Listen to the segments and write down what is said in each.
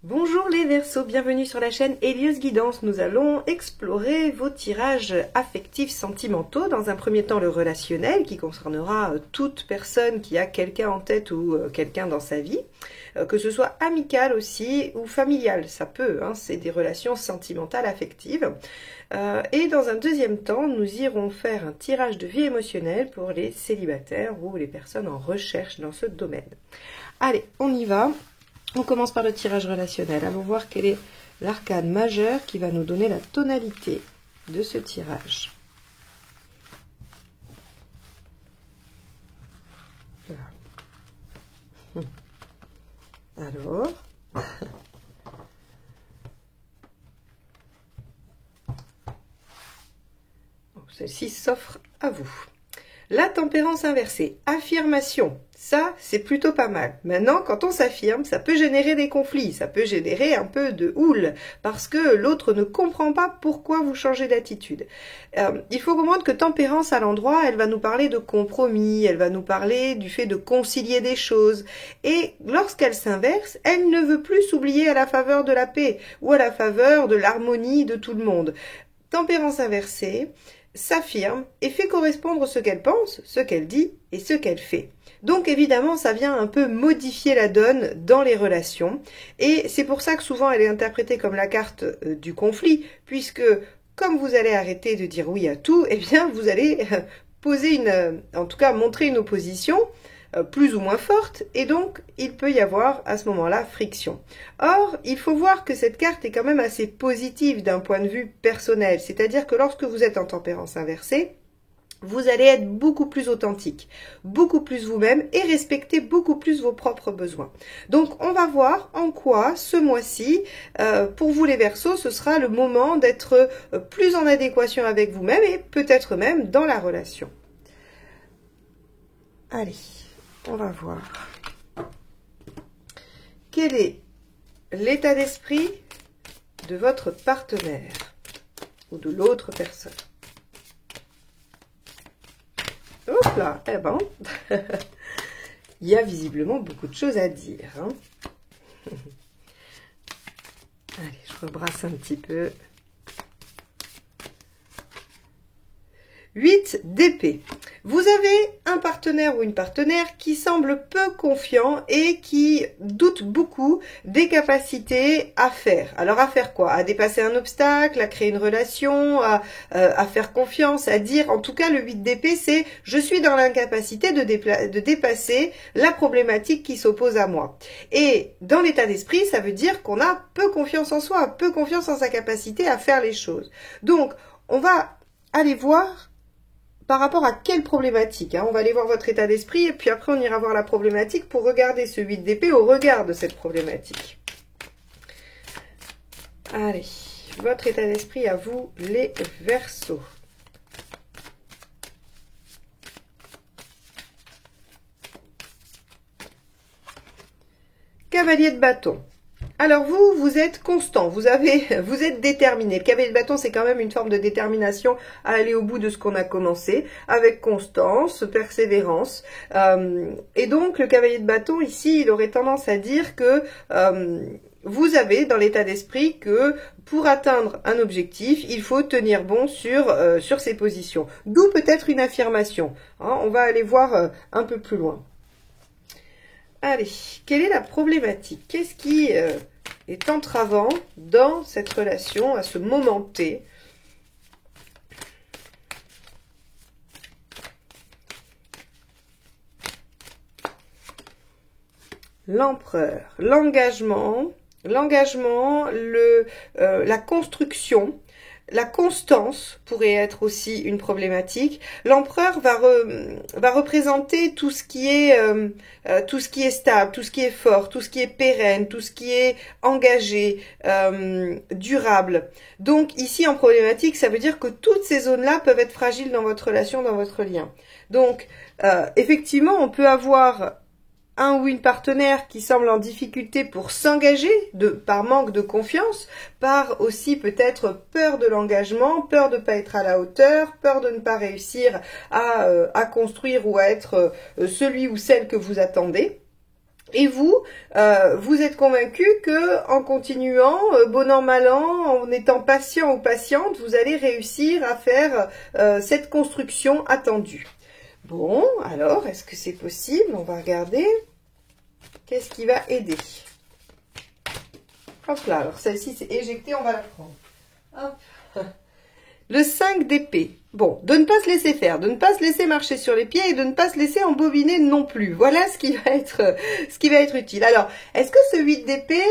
Bonjour les Verseaux, bienvenue sur la chaîne Hélios Guidance. Nous allons explorer vos tirages affectifs sentimentaux. Dans un premier temps, le relationnel qui concernera toute personne qui a quelqu'un en tête ou quelqu'un dans sa vie, que ce soit amical aussi ou familial. Ça peut, c'est des relations sentimentales affectives. Et dans un deuxième temps, nous irons faire un tirage de vie émotionnelle pour les célibataires ou les personnes en recherche dans ce domaine. Allez, on y va. On commence par le tirage relationnel. Allons voir quel est l'arcane majeur qui va nous donner la tonalité de ce tirage. Voilà. Alors, celle-ci s'offre à vous. La tempérance inversée, affirmation, ça c'est plutôt pas mal. Maintenant, quand on s'affirme, ça peut générer des conflits, ça peut générer un peu de houle, parce que l'autre ne comprend pas pourquoi vous changez d'attitude. Il faut comprendre que tempérance à l'endroit, elle va nous parler de compromis, elle va nous parler du fait de concilier des choses, et lorsqu'elle s'inverse, elle ne veut plus s'oublier à la faveur de la paix, ou à la faveur de l'harmonie de tout le monde. Tempérance inversée s'affirme et fait correspondre ce qu'elle pense, ce qu'elle dit et ce qu'elle fait. Donc évidemment, ça vient un peu modifier la donne dans les relations et c'est pour ça que souvent elle est interprétée comme la carte du conflit, puisque comme vous allez arrêter de dire oui à tout, eh bien vous allez poser en tout cas montrer une opposition plus ou moins forte, et donc il peut y avoir à ce moment-là friction. Or, il faut voir que cette carte est quand même assez positive d'un point de vue personnel, c'est-à-dire que lorsque vous êtes en tempérance inversée, vous allez être beaucoup plus authentique, beaucoup plus vous-même et respecter beaucoup plus vos propres besoins. Donc, on va voir en quoi ce mois-ci, pour vous les Verseaux, ce sera le moment d'être plus en adéquation avec vous-même et peut-être même dans la relation. Allez. On va voir. Quel est l'état d'esprit de votre partenaire ou de l'autre personne? Hop là, eh ben, il y a visiblement beaucoup de choses à dire. Allez, je rebrasse un petit peu. 8 d'épée. Vous avez un partenaire ou une partenaire qui semble peu confiant et qui doute beaucoup des capacités à faire. Alors à faire quoi? À dépasser un obstacle, à créer une relation, à faire confiance, à dire, en tout cas le 8 d'épée c'est « je suis dans l'incapacité de dépasser la problématique qui s'oppose à moi ». Et dans l'état d'esprit, ça veut dire qu'on a peu confiance en soi, peu confiance en sa capacité à faire les choses. Donc, on va aller voir par rapport à quelle problématique, on va aller voir votre état d'esprit et puis après on ira voir la problématique pour regarder ce 8 d'épée au regard de cette problématique. Allez, votre état d'esprit à vous, les Verseaux. Cavalier de bâton. Alors vous êtes constant, vous êtes déterminé. Le cavalier de bâton, c'est quand même une forme de détermination à aller au bout de ce qu'on a commencé, avec constance, persévérance. Et donc, le cavalier de bâton, ici, il aurait tendance à dire que vous avez dans l'état d'esprit que pour atteindre un objectif, il faut tenir bon sur ses positions. D'où peut-être une affirmation. On va aller voir un peu plus loin. Allez, quelle est la problématique? Qu'est-ce qui est entravant dans cette relation à ce moment T? L'empereur, l'engagement, la construction. La constance pourrait être aussi une problématique. L'empereur va représenter tout ce qui est stable, tout ce qui est fort, tout ce qui est pérenne, tout ce qui est engagé, durable. Donc ici en problématique, ça veut dire que toutes ces zones-là peuvent être fragiles dans votre relation, dans votre lien. Donc effectivement, on peut avoir un ou une partenaire qui semble en difficulté pour s'engager par manque de confiance, par aussi peut-être peur de l'engagement, peur de ne pas être à la hauteur, peur de ne pas réussir à construire ou à être celui ou celle que vous attendez. Et vous, vous êtes convaincu que en continuant, bon an mal an, en étant patient ou patiente, vous allez réussir à faire cette construction attendue. Bon, alors, est-ce que c'est possible? On va regarder. Qu'est-ce qui va aider? Hop là, alors celle-ci c'est éjectée, on va la prendre. Hop. Le 5 d'épée. Bon, de ne pas se laisser faire, de ne pas se laisser marcher sur les pieds et de ne pas se laisser embobiner non plus. Voilà ce qui va être utile. Alors, est-ce que ce 8 d'épée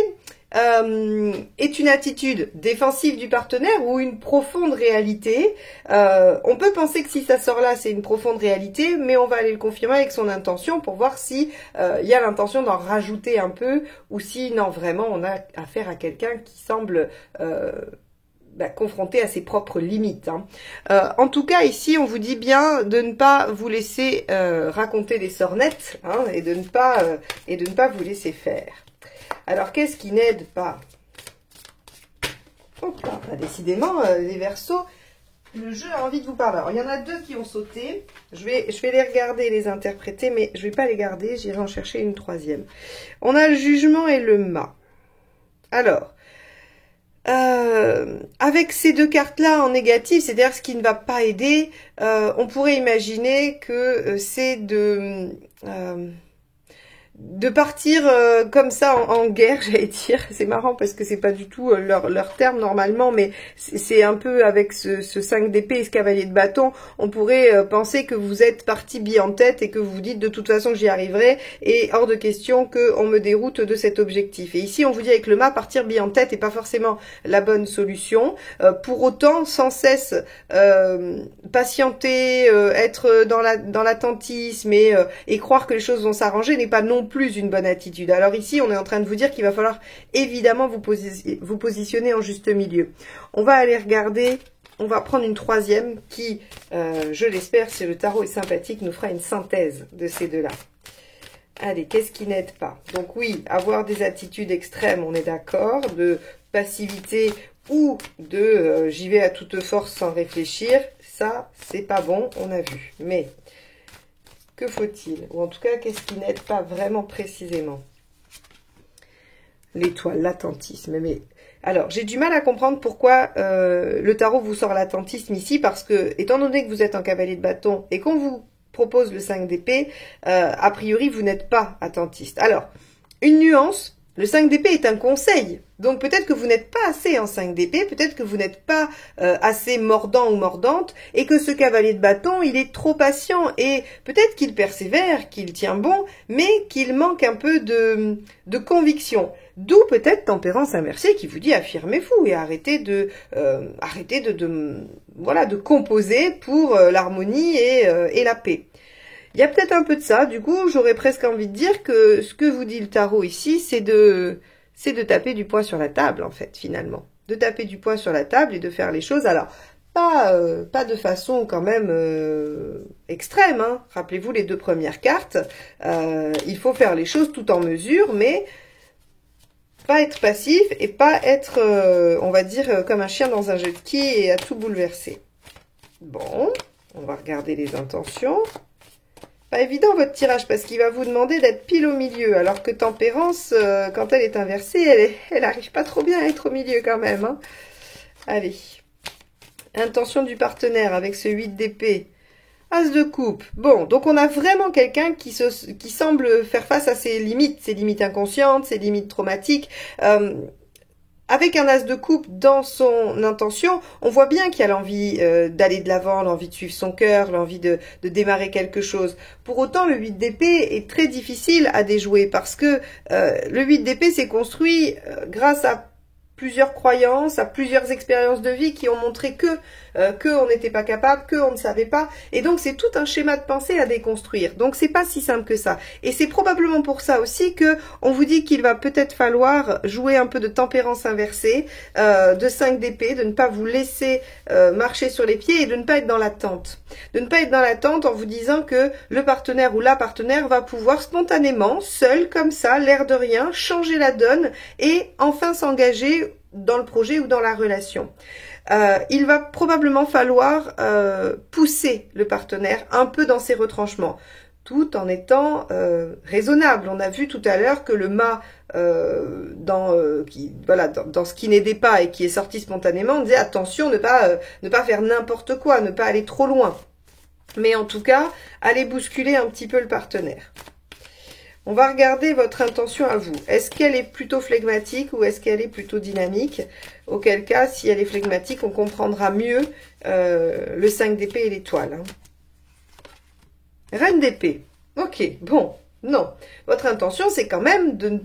est une attitude défensive du partenaire ou une profonde réalité? On peut penser que si ça sort là, c'est une profonde réalité, mais on va aller le confirmer avec son intention pour voir si il y a l'intention d'en rajouter un peu ou si non, vraiment, on a affaire à quelqu'un qui semble confronté à ses propres limites. Hein. En tout cas, ici, on vous dit bien de ne pas vous laisser raconter des sornettes hein, et de ne pas vous laisser faire. Alors, qu'est-ce qui n'aide pas? Hop là, décidément, les Verseaux, le jeu a envie de vous parler. Alors, il y en a deux qui ont sauté. Je vais les regarder, les interpréter, mais je ne vais pas les garder. J'irai en chercher une troisième. On a le jugement et le mât. Alors, avec ces deux cartes-là en négatif, c'est-à-dire ce qui ne va pas aider, on pourrait imaginer que c'est de partir comme ça en guerre, j'allais dire. C'est marrant parce que c'est pas du tout leur terme normalement, mais c'est un peu avec ce 5 d'épée et ce cavalier de bâton, on pourrait penser que vous êtes parti bille en tête et que vous vous dites de toute façon j'y arriverai et hors de question qu'on me déroute de cet objectif. Et ici on vous dit avec le mât, partir bille en tête n'est pas forcément la bonne solution. Pour autant, sans cesse patienter, être dans l'attentisme et croire que les choses vont s'arranger n'est pas non plus une bonne attitude. Alors ici, on est en train de vous dire qu'il va falloir évidemment vous positionner en juste milieu. On va aller regarder, on va prendre une troisième qui, je l'espère, si le tarot est sympathique, nous fera une synthèse de ces deux-là. Allez, qu'est-ce qui n'aide pas? Donc oui, avoir des attitudes extrêmes, on est d'accord, de passivité ou de j'y vais à toute force sans réfléchir, ça, c'est pas bon, on a vu. Mais que faut-il? Ou en tout cas, qu'est-ce qui n'aide pas vraiment précisément? L'étoile, l'attentisme. Mais alors, j'ai du mal à comprendre pourquoi le tarot vous sort l'attentisme ici, parce que, étant donné que vous êtes un cavalier de bâton et qu'on vous propose le 5 d'épée, a priori, vous n'êtes pas attentiste. Alors, une nuance, le 5 d'épée est un conseil. Donc peut-être que vous n'êtes pas assez en 5 d'épée, peut-être que vous n'êtes pas assez mordant ou mordante, et que ce cavalier de bâton, il est trop patient, et peut-être qu'il persévère, qu'il tient bon, mais qu'il manque un peu de conviction. D'où peut-être tempérance inversée qui vous dit affirmez-vous et arrêtez de composer pour l'harmonie et la paix. Il y a peut-être un peu de ça, du coup, j'aurais presque envie de dire que ce que vous dit le tarot ici, c'est de taper du poing sur la table, en fait, finalement. De taper du poing sur la table et de faire les choses, alors, pas de façon quand même extrême, hein. Rappelez-vous les deux premières cartes, il faut faire les choses tout en mesure, mais pas être passif et pas être, on va dire, comme un chien dans un jeu de quilles et à tout bouleverser. Bon, on va regarder les intentions. Pas évident votre tirage parce qu'il va vous demander d'être pile au milieu, alors que Tempérance, quand elle est inversée, elle arrive pas trop bien à être au milieu quand même. Hein. Allez, intention du partenaire avec ce 8 d'épée, As de coupe. Bon, donc on a vraiment quelqu'un qui semble faire face à ses limites inconscientes, ses limites traumatiques. Avec un as de coupe dans son intention, on voit bien qu'il y a l'envie d'aller de l'avant, l'envie de suivre son cœur, l'envie de démarrer quelque chose. Pour autant, le 8 d'épée est très difficile à déjouer parce que le 8 d'épée s'est construit grâce à plusieurs croyances, à plusieurs expériences de vie qui ont montré qu'on n'était pas capable, qu'on ne savait pas. Et donc, c'est tout un schéma de pensée à déconstruire. Donc, c'est pas si simple que ça. Et c'est probablement pour ça aussi que on vous dit qu'il va peut-être falloir jouer un peu de tempérance inversée, de 5 d'épée, de ne pas vous laisser marcher sur les pieds et de ne pas être dans l'attente. De ne pas être dans l'attente en vous disant que le partenaire ou la partenaire va pouvoir spontanément, seul, comme ça, l'air de rien, changer la donne et enfin s'engager dans le projet ou dans la relation. Il va probablement falloir pousser le partenaire un peu dans ses retranchements. tout en étant raisonnable. On a vu tout à l'heure que le mât, dans ce qui n'aidait pas et qui est sorti spontanément, on disait attention, ne pas faire n'importe quoi, ne pas aller trop loin. Mais en tout cas, allez bousculer un petit peu le partenaire. On va regarder votre intention à vous. Est-ce qu'elle est plutôt flegmatique ou est-ce qu'elle est plutôt dynamique? Auquel cas, si elle est flegmatique, on comprendra mieux le 5 d'épée et l'étoile. Hein. Reine d'épée. Ok, bon, non. Votre intention, c'est quand même de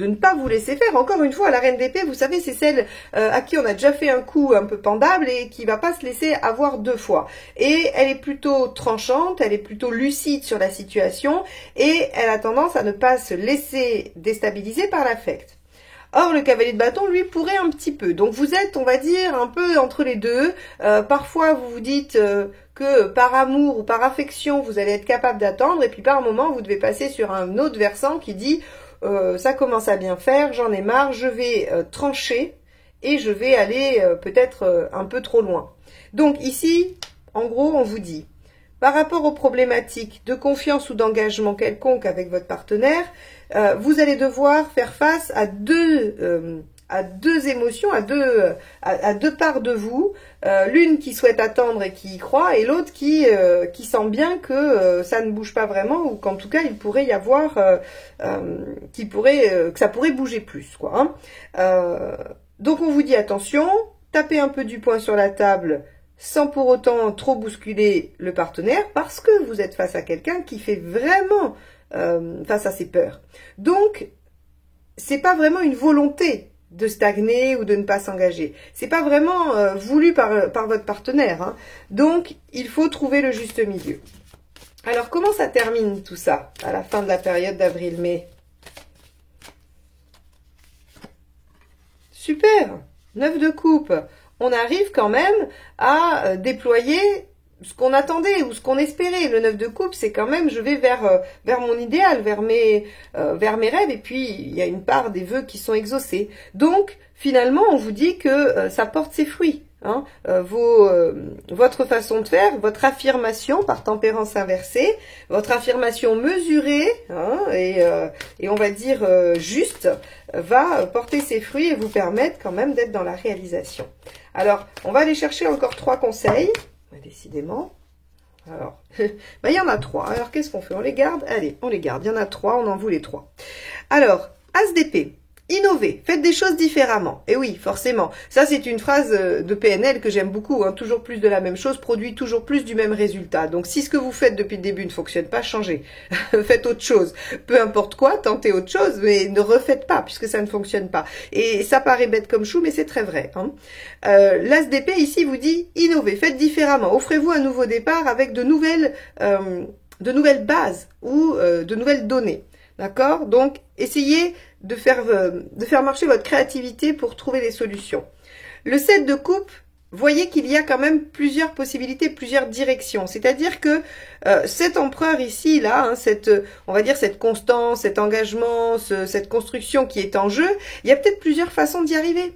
ne pas vous laisser faire. Encore une fois, la reine d'épée, vous savez, c'est celle à qui on a déjà fait un coup un peu pendable et qui va pas se laisser avoir deux fois. Et elle est plutôt tranchante, elle est plutôt lucide sur la situation et elle a tendance à ne pas se laisser déstabiliser par l'affect. Or, le cavalier de bâton, lui, pourrait un petit peu. Donc, vous êtes, on va dire, un peu entre les deux. Parfois, vous vous dites que par amour ou par affection, vous allez être capable d'attendre. Et puis, par moment, vous devez passer sur un autre versant qui dit ça commence à bien faire, j'en ai marre, je vais trancher et je vais aller peut-être un peu trop loin. Donc, ici, en gros, on vous dit, par rapport aux problématiques de confiance ou d'engagement quelconque avec votre partenaire, vous allez devoir faire face à deux émotions, à deux parts de vous, l'une qui souhaite attendre et qui y croit, et l'autre qui sent bien que ça ne bouge pas vraiment, ou qu'en tout cas il pourrait y avoir, que ça pourrait bouger plus, quoi. Hein. Donc on vous dit attention, tapez un peu du poing sur la table, sans pour autant trop bousculer le partenaire, parce que vous êtes face à quelqu'un qui fait vraiment face à ses peurs. Donc, c'est pas vraiment une volonté de stagner ou de ne pas s'engager. C'est pas vraiment voulu par votre partenaire. Hein. Donc, il faut trouver le juste milieu. Alors, comment ça termine tout ça à la fin de la période d'avril-mai? Super! 9 de coupe. On arrive quand même à déployer ce qu'on attendait ou ce qu'on espérait. Le 9 de coupe, c'est quand même, je vais vers mon idéal, vers mes rêves, et puis il y a une part des vœux qui sont exaucés. Donc, finalement, on vous dit que ça porte ses fruits. Hein, votre façon de faire, votre affirmation par tempérance inversée, votre affirmation mesurée hein, et on va dire juste, va porter ses fruits et vous permettre quand même d'être dans la réalisation. Alors, on va aller chercher encore 3 conseils, décidément. Alors, ben, il y en a 3. Alors, qu'est-ce qu'on fait? On les garde? Allez, on les garde. Il y en a 3, on en voulait 3. Alors, As d'épée. Innovez, faites des choses différemment. Et oui, forcément. Ça, c'est une phrase de PNL que j'aime beaucoup. Hein. Toujours plus de la même chose produit toujours plus du même résultat. Donc, si ce que vous faites depuis le début ne fonctionne pas, changez. Faites autre chose. Peu importe quoi, tentez autre chose, mais ne refaites pas puisque ça ne fonctionne pas. Et ça paraît bête comme chou, mais c'est très vrai. Hein. L'As d'épée, ici, vous dit innovez, faites différemment. Offrez-vous un nouveau départ avec de nouvelles bases ou de nouvelles données. D'accord? Donc, essayez de faire marcher votre créativité pour trouver des solutions. Le 7 de coupe, voyez qu'il y a quand même plusieurs possibilités, plusieurs directions. C'est-à-dire que cet empereur ici, là, hein, on va dire cette constance, cet engagement, cette construction qui est en jeu, il y a peut-être plusieurs façons d'y arriver.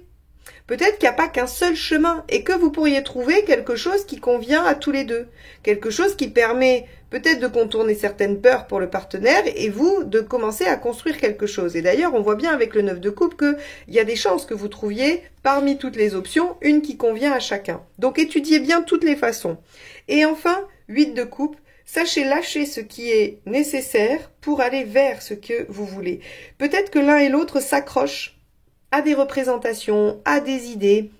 Peut-être qu'il n'y a pas qu'un seul chemin et que vous pourriez trouver quelque chose qui convient à tous les deux. Quelque chose qui permet peut-être de contourner certaines peurs pour le partenaire et vous de commencer à construire quelque chose. Et d'ailleurs, on voit bien avec le 9 de coupe qu'il y a des chances que vous trouviez parmi toutes les options une qui convient à chacun. Donc étudiez bien toutes les façons. Et enfin, 8 de coupe. Sachez lâcher ce qui est nécessaire pour aller vers ce que vous voulez. Peut-être que l'un et l'autre s'accrochent à des représentations, à des idées,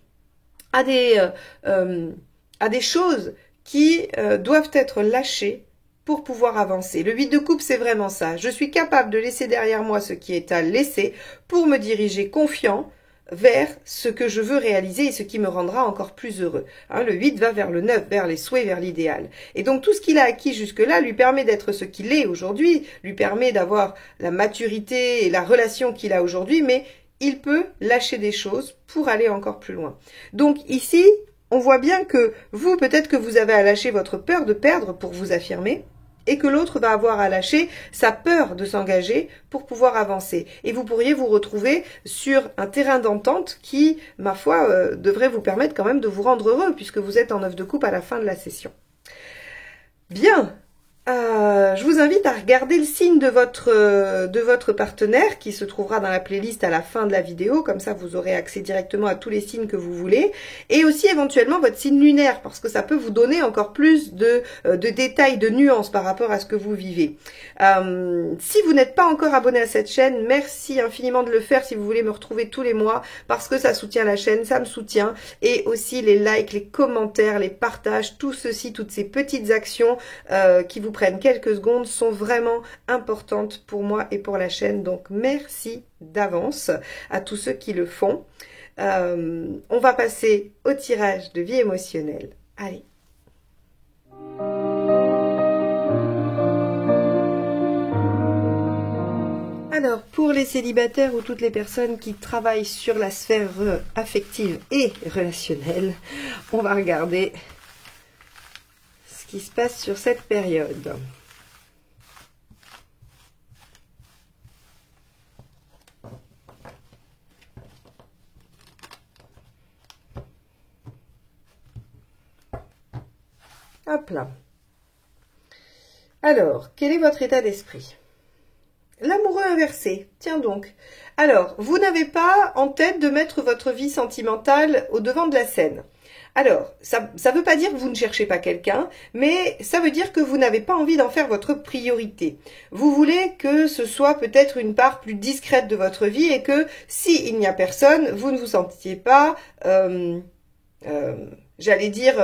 à des choses qui doivent être lâchées pour pouvoir avancer. Le 8 de coupe, c'est vraiment ça. Je suis capable de laisser derrière moi ce qui est à laisser pour me diriger confiant vers ce que je veux réaliser et ce qui me rendra encore plus heureux. Hein, le 8 va vers le 9, vers les souhaits, vers l'idéal. Et donc tout ce qu'il a acquis jusque-là lui permet d'être ce qu'il est aujourd'hui, lui permet d'avoir la maturité et la relation qu'il a aujourd'hui, mais il peut lâcher des choses pour aller encore plus loin. Donc ici, on voit bien que vous, peut-être que vous avez à lâcher votre peur de perdre pour vous affirmer, et que l'autre va avoir à lâcher sa peur de s'engager pour pouvoir avancer. Et vous pourriez vous retrouver sur un terrain d'entente qui, ma foi, devrait vous permettre quand même de vous rendre heureux, puisque vous êtes en 9 de coupe à la fin de la session. Bien. Je vous invite à regarder le signe de votre partenaire qui se trouvera dans la playlist à la fin de la vidéo. Comme ça, vous aurez accès directement à tous les signes que vous voulez. Et aussi éventuellement votre signe lunaire parce que ça peut vous donner encore plus de détails, de nuances par rapport à ce que vous vivez. Si vous n'êtes pas encore abonné à cette chaîne, merci infiniment de le faire si vous voulez me retrouver tous les mois parce que ça soutient la chaîne, ça me soutient. Et aussi les likes, les commentaires, les partages, tout ceci, toutes ces petites actions qui vous prennent quelques secondes sont vraiment importantes pour moi et pour la chaîne. Donc merci d'avance à tous ceux qui le font. On va passer au tirage de vie émotionnelle. Allez. Alors, pour les célibataires ou toutes les personnes qui travaillent sur la sphère affective et relationnelle, on va regarder ce qui se passe sur cette période. Hop là. Alors, quel est votre état d'esprit? L'amoureux inversé, tiens donc. Alors, vous n'avez pas en tête de mettre votre vie sentimentale au devant de la scène. Alors, ça ne veut pas dire que vous ne cherchez pas quelqu'un, mais ça veut dire que vous n'avez pas envie d'en faire votre priorité. Vous voulez que ce soit peut-être une part plus discrète de votre vie et que s'il n'y a personne, vous ne vous sentiez pas, j'allais dire,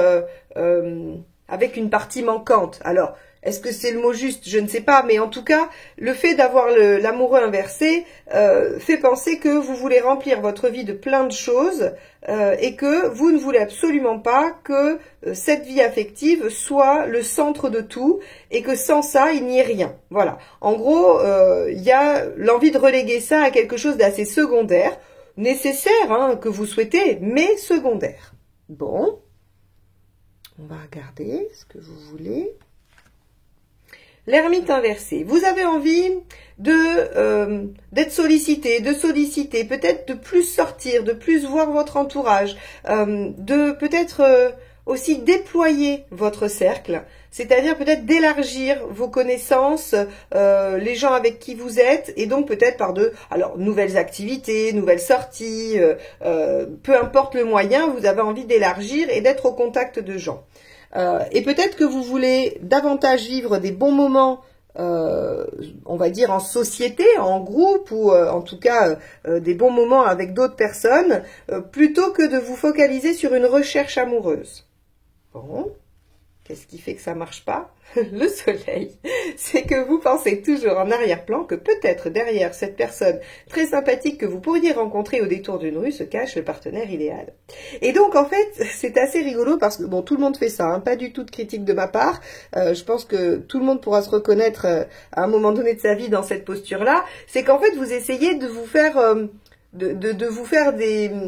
avec une partie manquante. Alors, est-ce que c'est le mot juste? Je ne sais pas, mais en tout cas, le fait d'avoir l'amoureux inversé fait penser que vous voulez remplir votre vie de plein de choses et que vous ne voulez absolument pas que cette vie affective soit le centre de tout et que sans ça, il n'y ait rien. Voilà. En gros, il y a l'envie de reléguer ça à quelque chose d'assez secondaire, nécessaire, hein, que vous souhaitez, mais secondaire. Bon. On va regarder ce que vous voulez. L'ermite inversé. Vous avez envie d'être sollicité, de solliciter, peut-être de plus sortir, de plus voir votre entourage, de peut-être aussi déployer votre cercle, c'est-à-dire peut-être d'élargir vos connaissances, les gens avec qui vous êtes, et donc peut-être par nouvelles activités, nouvelles sorties, peu importe le moyen, vous avez envie d'élargir et d'être au contact de gens. Et peut-être que vous voulez davantage vivre des bons moments, on va dire en société, en groupe, ou en tout cas des bons moments avec d'autres personnes, plutôt que de vous focaliser sur une recherche amoureuse. Bon, qu'est-ce qui fait que ça marche pas? Le soleil, c'est que vous pensez toujours en arrière-plan que peut-être derrière cette personne très sympathique que vous pourriez rencontrer au détour d'une rue se cache le partenaire idéal. Et donc en fait, c'est assez rigolo parce que bon, tout le monde fait ça, hein, pas du tout de critique de ma part. Je pense que tout le monde pourra se reconnaître à un moment donné de sa vie dans cette posture-là. C'est qu'en fait, vous essayez de vous faire de vous faire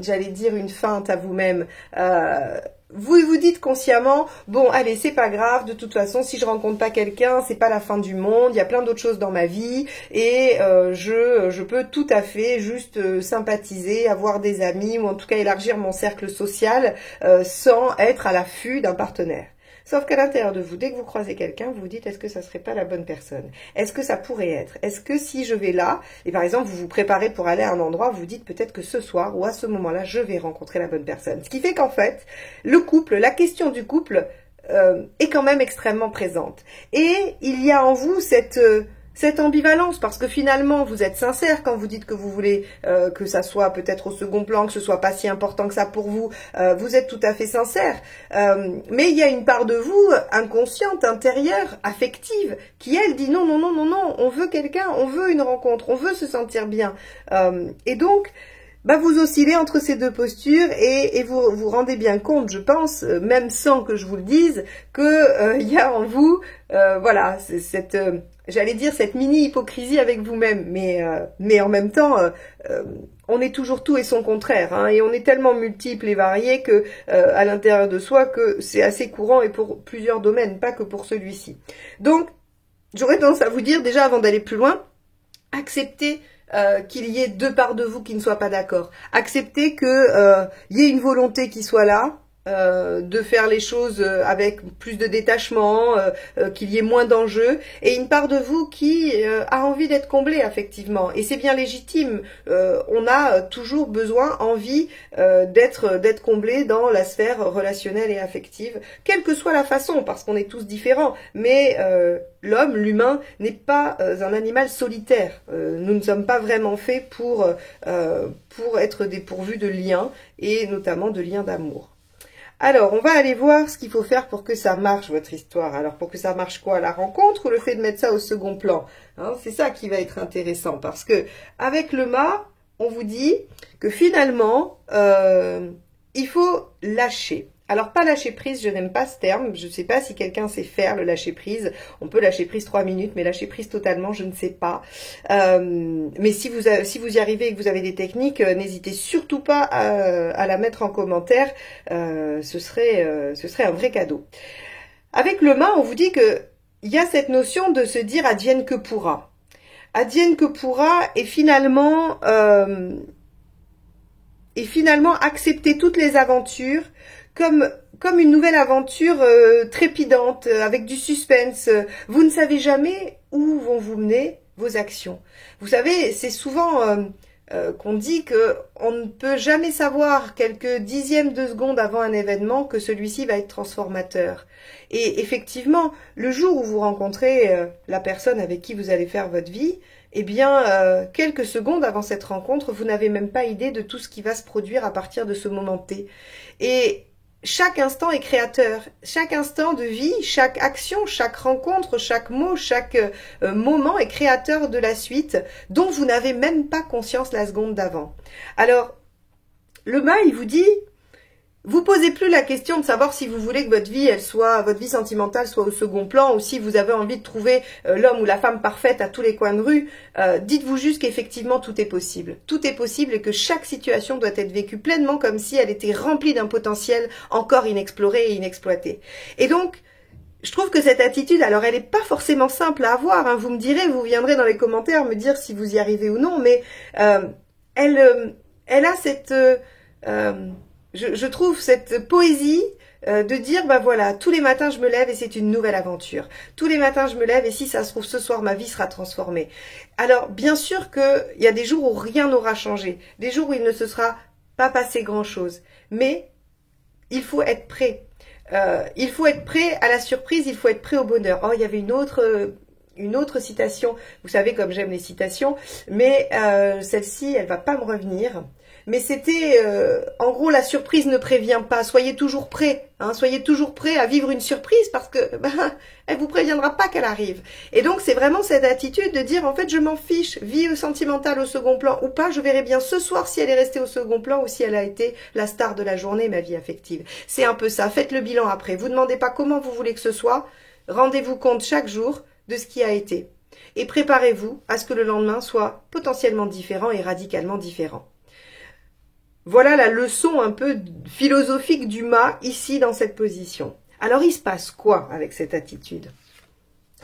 j'allais dire une feinte à vous-même. Vous vous dites consciemment, bon, allez, c'est pas grave, de toute façon, si je rencontre pas quelqu'un, c'est pas la fin du monde, il y a plein d'autres choses dans ma vie, et je peux tout à fait juste sympathiser, avoir des amis, ou en tout cas élargir mon cercle social, sans être à l'affût d'un partenaire. Sauf qu'à l'intérieur de vous, dès que vous croisez quelqu'un, vous vous dites, est-ce que ça serait pas la bonne personne? Est-ce que ça pourrait être? Est-ce que si je vais là, et par exemple, vous vous préparez pour aller à un endroit, vous vous dites peut-être que ce soir, ou à ce moment-là, je vais rencontrer la bonne personne. Ce qui fait qu'en fait, le couple, la question du couple, est quand même extrêmement présente. Et il y a en vous cette ambivalence, parce que finalement, vous êtes sincère quand vous dites que vous voulez que ça soit peut-être au second plan, que ce soit pas si important que ça pour vous. Vous êtes tout à fait sincère. Mais il y a une part de vous, inconsciente, intérieure, affective, qui elle dit non, non, non, non, non, on veut quelqu'un, on veut une rencontre, on veut se sentir bien. Et donc, bah vous oscillez entre ces deux postures et vous vous rendez bien compte, je pense, même sans que je vous le dise, que y a en vous, voilà, cette, j'allais dire cette mini hypocrisie avec vous-même, mais en même temps, on est toujours tout et son contraire, hein, et on est tellement multiples et variés que à l'intérieur de soi que c'est assez courant et pour plusieurs domaines, pas que pour celui-ci. Donc, j'aurais tendance à vous dire déjà avant d'aller plus loin, acceptez qu'il y ait deux parts de vous qui ne soient pas d'accord. Acceptez que y ait une volonté qui soit là, de faire les choses avec plus de détachement, qu'il y ait moins d'enjeux, et une part de vous qui a envie d'être comblée affectivement, et c'est bien légitime. On a toujours besoin, envie d'être comblé dans la sphère relationnelle et affective, quelle que soit la façon, parce qu'on est tous différents, mais l'homme, l'humain, n'est pas un animal solitaire. Nous ne sommes pas vraiment faits pour être dépourvus de liens, et notamment de liens d'amour. Alors, on va aller voir ce qu'il faut faire pour que ça marche, votre histoire. Alors, pour que ça marche quoi? La rencontre ou le fait de mettre ça au second plan, hein? C'est ça qui va être intéressant, parce que avec le mât, on vous dit que finalement, il faut lâcher. Alors, pas lâcher prise, je n'aime pas ce terme. Je ne sais pas si quelqu'un sait faire le lâcher prise. On peut lâcher prise 3 minutes, mais lâcher prise totalement, je ne sais pas. Mais si vous y arrivez et que vous avez des techniques, n'hésitez surtout pas à la mettre en commentaire. Ce serait un vrai cadeau. Avec le mât, on vous dit que il y a cette notion de se dire advienne que pourra. Advienne que pourra, et finalement accepter toutes les aventures comme une nouvelle aventure trépidante, avec du suspense. Vous ne savez jamais où vont vous mener vos actions. Vous savez, c'est souvent qu'on dit qu'on ne peut jamais savoir quelques dixièmes de seconde avant un événement que celui-ci va être transformateur. Et effectivement, le jour où vous rencontrez la personne avec qui vous allez faire votre vie, eh bien, quelques secondes avant cette rencontre, vous n'avez même pas idée de tout ce qui va se produire à partir de ce moment T. Et chaque instant est créateur, chaque instant de vie, chaque action, chaque rencontre, chaque mot, chaque moment est créateur de la suite, dont vous n'avez même pas conscience la seconde d'avant. Alors, le mât, il vous dit, vous posez plus la question de savoir si vous voulez que votre vie sentimentale soit au second plan, ou si vous avez envie de trouver l'homme ou la femme parfaite à tous les coins de rue. Dites-vous juste qu'effectivement tout est possible. Tout est possible, et que chaque situation doit être vécue pleinement comme si elle était remplie d'un potentiel encore inexploré et inexploité. Et donc, je trouve que cette attitude, alors elle n'est pas forcément simple à avoir, hein. Vous me direz, vous viendrez dans les commentaires me dire si vous y arrivez ou non, mais elle a cette... Je trouve cette poésie de dire, bah voilà, tous les matins je me lève et c'est une nouvelle aventure. Tous les matins je me lève et si ça se trouve ce soir ma vie sera transformée. Alors bien sûr qu'il y a des jours où rien n'aura changé, des jours où il ne se sera pas passé grand chose, mais il faut être prêt. Il faut être prêt à la surprise, il faut être prêt au bonheur. Oh, il y avait une autre citation, vous savez comme j'aime les citations, mais celle-ci elle va pas me revenir. Mais c'était, en gros, la surprise ne prévient pas. Soyez toujours prêts, hein, soyez toujours prêts à vivre une surprise, parce que elle vous préviendra pas qu'elle arrive. Et donc, c'est vraiment cette attitude de dire, en fait, je m'en fiche, vie sentimentale au second plan ou pas, je verrai bien ce soir si elle est restée au second plan ou si elle a été la star de la journée, ma vie affective. C'est un peu ça, faites le bilan après. Vous demandez pas comment vous voulez que ce soit, rendez-vous compte chaque jour de ce qui a été. Et préparez-vous à ce que le lendemain soit potentiellement différent et radicalement différent. Voilà la leçon un peu philosophique du mât ici dans cette position. Alors il se passe quoi avec cette attitude?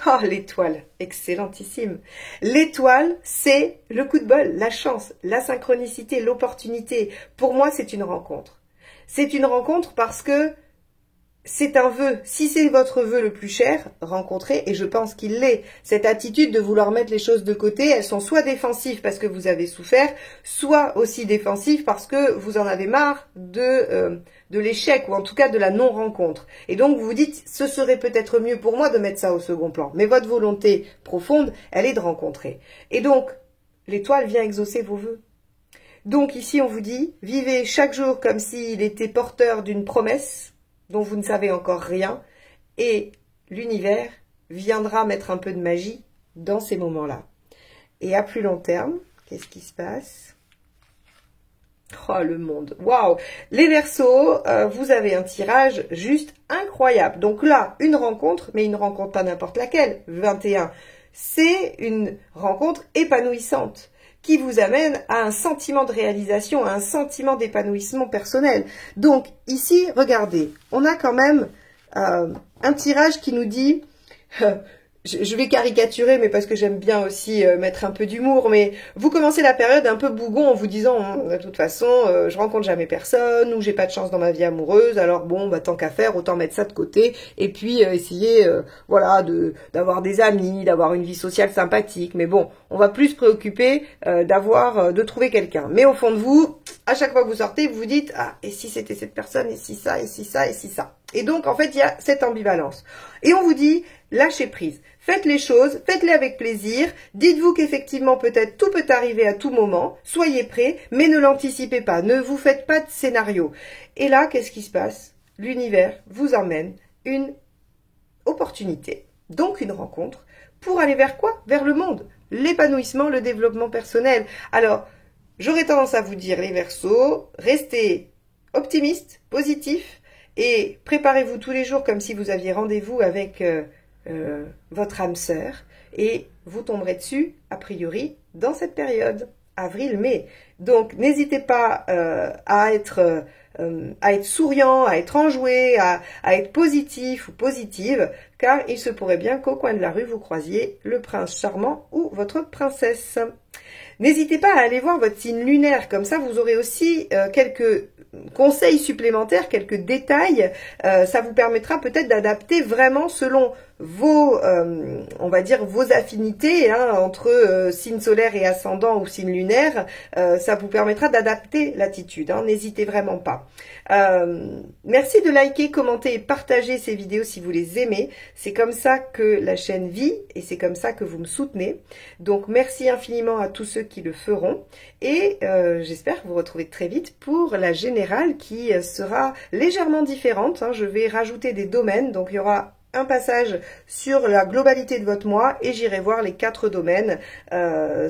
Oh, l'étoile, excellentissime. L'étoile, c'est le coup de bol, la chance, la synchronicité, l'opportunité. Pour moi, c'est une rencontre. C'est une rencontre parce que c'est un vœu. Si c'est votre vœu le plus cher, rencontrez, et je pense qu'il l'est. Cette attitude de vouloir mettre les choses de côté, elles sont soit défensives parce que vous avez souffert, soit aussi défensives parce que vous en avez marre de l'échec, ou en tout cas de la non-rencontre. Et donc vous vous dites, ce serait peut-être mieux pour moi de mettre ça au second plan. Mais votre volonté profonde, elle est de rencontrer. Et donc, l'étoile vient exaucer vos vœux. Donc ici, on vous dit, vivez chaque jour comme s'il était porteur d'une promesse, dont vous ne savez encore rien, et l'univers viendra mettre un peu de magie dans ces moments-là. Et à plus long terme, qu'est-ce qui se passe? Oh, le monde! Waouh! Les Verseaux, vous avez un tirage juste incroyable. Donc là, une rencontre, mais une rencontre pas n'importe laquelle, 21. C'est une rencontre épanouissante, qui vous amène à un sentiment de réalisation, à un sentiment d'épanouissement personnel. Donc ici, regardez, on a quand même un tirage qui nous dit je vais caricaturer, mais parce que j'aime bien aussi mettre un peu d'humour, mais vous commencez la période un peu bougon en vous disant, de toute façon, je rencontre jamais personne, ou j'ai pas de chance dans ma vie amoureuse, alors bon, bah tant qu'à faire, autant mettre ça de côté, et puis essayer, voilà, d'avoir des amis, d'avoir une vie sociale sympathique, mais bon, on va plus se préoccuper de trouver quelqu'un. Mais au fond de vous, à chaque fois que vous sortez, vous vous dites, ah, et si c'était cette personne, et si ça, et si ça, et si ça. Et donc, en fait, il y a cette ambivalence. Et on vous dit, lâchez prise. Faites les choses, faites-les avec plaisir. Dites-vous qu'effectivement, peut-être, tout peut arriver à tout moment. Soyez prêts, mais ne l'anticipez pas. Ne vous faites pas de scénario. Et là, qu'est-ce qui se passe? L'univers vous emmène une opportunité, donc une rencontre, pour aller vers quoi? Vers le monde. L'épanouissement, le développement personnel. Alors, j'aurais tendance à vous dire, les Verseaux, restez optimistes, positifs, et préparez-vous tous les jours comme si vous aviez rendez-vous avec votre âme sœur, et vous tomberez dessus, a priori, dans cette période, avril-mai. Donc, n'hésitez pas à être souriant, à être enjoué, à être positif ou positive, car il se pourrait bien qu'au coin de la rue, vous croisiez le prince charmant ou votre princesse. N'hésitez pas à aller voir votre signe lunaire, comme ça vous aurez aussi quelques conseils supplémentaires, quelques détails. Ça vous permettra peut-être d'adapter vraiment selon vos, on va dire, vos affinités entre signe solaire et ascendant ou signe lunaire. Ça vous permettra d'adapter l'attitude, n'hésitez vraiment pas. Merci de liker, commenter et partager ces vidéos si vous les aimez. C'est comme ça que la chaîne vit et c'est comme ça que vous me soutenez. Donc merci infiniment à tous ceux qui le feront et j'espère vous retrouver très vite pour la générale qui sera légèrement différente. Je vais rajouter des domaines, donc il y aura un passage sur la globalité de votre mois et j'irai voir les 4 domaines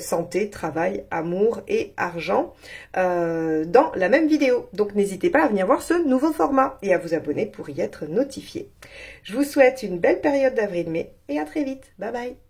santé, travail, amour et argent dans la même vidéo. Donc n'hésitez pas à venir voir ce nouveau format et à vous abonner pour y être notifié. Je vous souhaite une belle période d'avril-mai et à très vite. Bye bye.